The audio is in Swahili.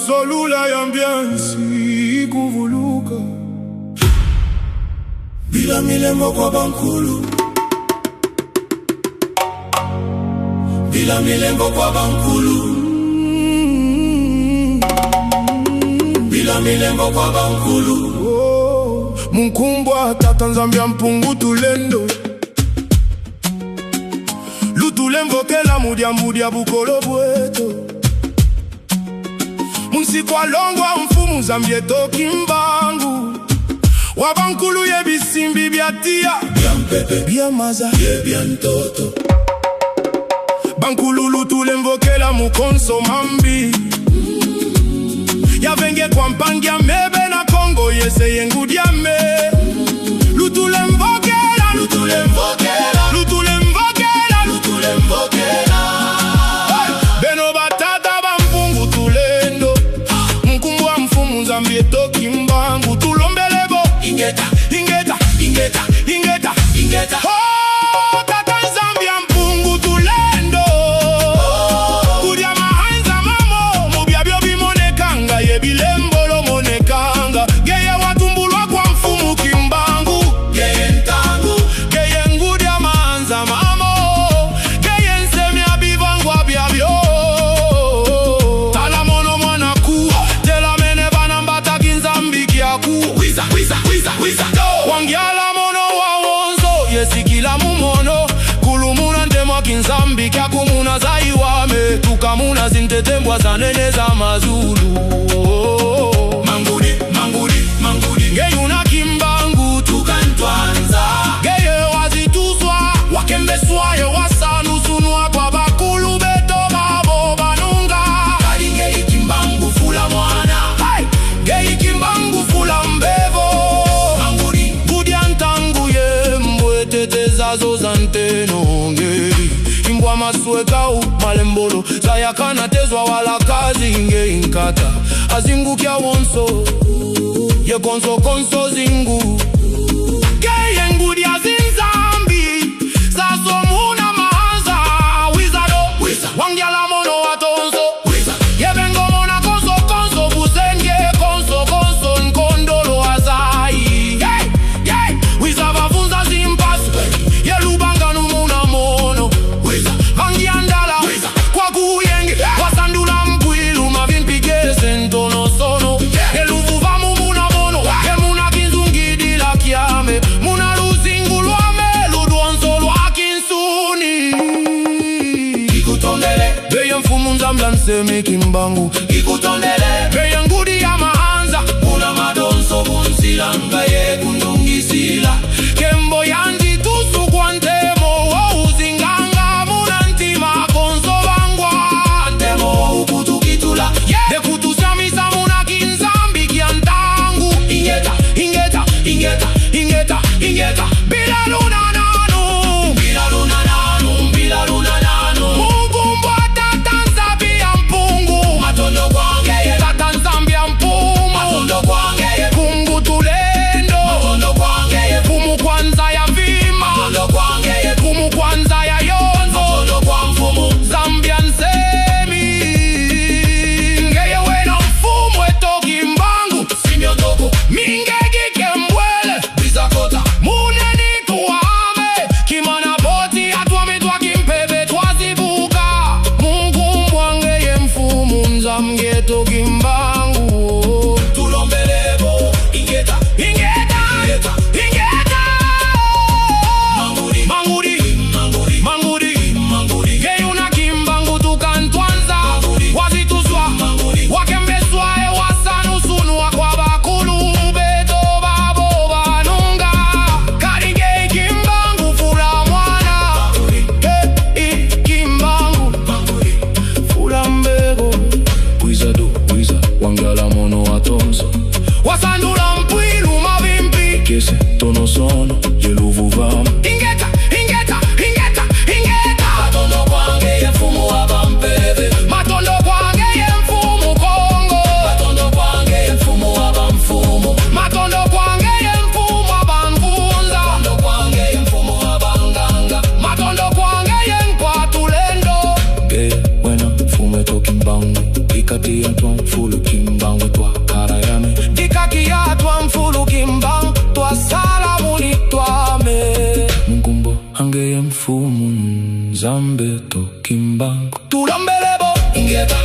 kusolula yambiansi kuvuluka bila milembo kwa bankulu, bila milembo kwa bankulu, bila milembo kwa bankulu. Munkumbwa tata Nzambia mpungu tulendo lutulemvokela mudia bukolo bweto munsikwa longwa mfumu Nzambia toki mbangu wabankulu ye bisimbi byatia bya mpepe bya maza ye bya ntoto bankulu lutulemvokela mukonso mambi yavenge kwa mpangia mebe na Kongo yese yengudia me lutulemvokela lutulemvokela lutulemvokela lutulemvokela beno batata bampungu tulendo mkumbwa mfumu Nzambia toki mbangu tulombelebo ingeta ingeta ingeta ingeta ingeta tata Nzambia mpungu tulendo kudia mahanza mamo mubyabyo bimonekanga yebilembolo monekanga geye watumbulwa kwa mfumu kimbangu geye ntangu geye ngudia mahanza mamo geye nsemya bivangwa byabyo tala mono mwana ku tela mene banambata kinzambi kiaku wiza wiza wiza wiza wangyala mono wawonzo yesikila mumono kulumuna ndemwa kinzambi kyakumuna zaiwame tukamuna zintetembwa zanene za mazulu mangudi mangudi mangudi ngeyuna kimbangu tukantwanza geye wazituswa wakembeswayo wasanusunwa kwa bakulu beto babo banunga kali ngeyi kimbangu fula mwana ngeyi kimbangu fula mbevo mangudi budia ntangu ye mbwetete zazo zanteno ngeyi imbwa maswekau malembolo zayakana tezwa wala kazi ngeyi nkata azingu kya wonso ye konso konso zingu geye ngudi azinzambi zazo muna mahanza wizado wangyala mono watonso ye bengo mona konso konso buzenge konso konso nkondolo azai wiza bafunza zimpasu ye lubanga numuna mono vangyandala kwa kuyenge wasandula mkwilu mavinpigeze ntono sono eluvu vamumuna mono emuna kinzungidila kiame muna luzingu lwame ludwonso lwa kinsuni ikutondele beye mfumu Nzambia nseme kimbangu ikutondele beye ngudi ya mahanza muna madonso bunsilanga ye kundungisila kembo yanji tusu kwa ntemo uzinganga muna ntima konso bangwa ntemo ukutukitula dekutusamisa muna kinzambi kiantangu ingeta ingeta ingeta ingeta ingeta bila luna nanu bila luna nanu bila luna nanu Mungumbwa tata Nzambia mpungu matondo kwangeye tata Nzambia mpumu matondo kwangeye pungu tulendo Dikati ya twa mfulu kimbangu twa karayame, dikaki ya twa mfulu kimbangu twa salamu litwame. Mungumbo hange ya mfumu nzambe to kimbangu tulambelebo ngeba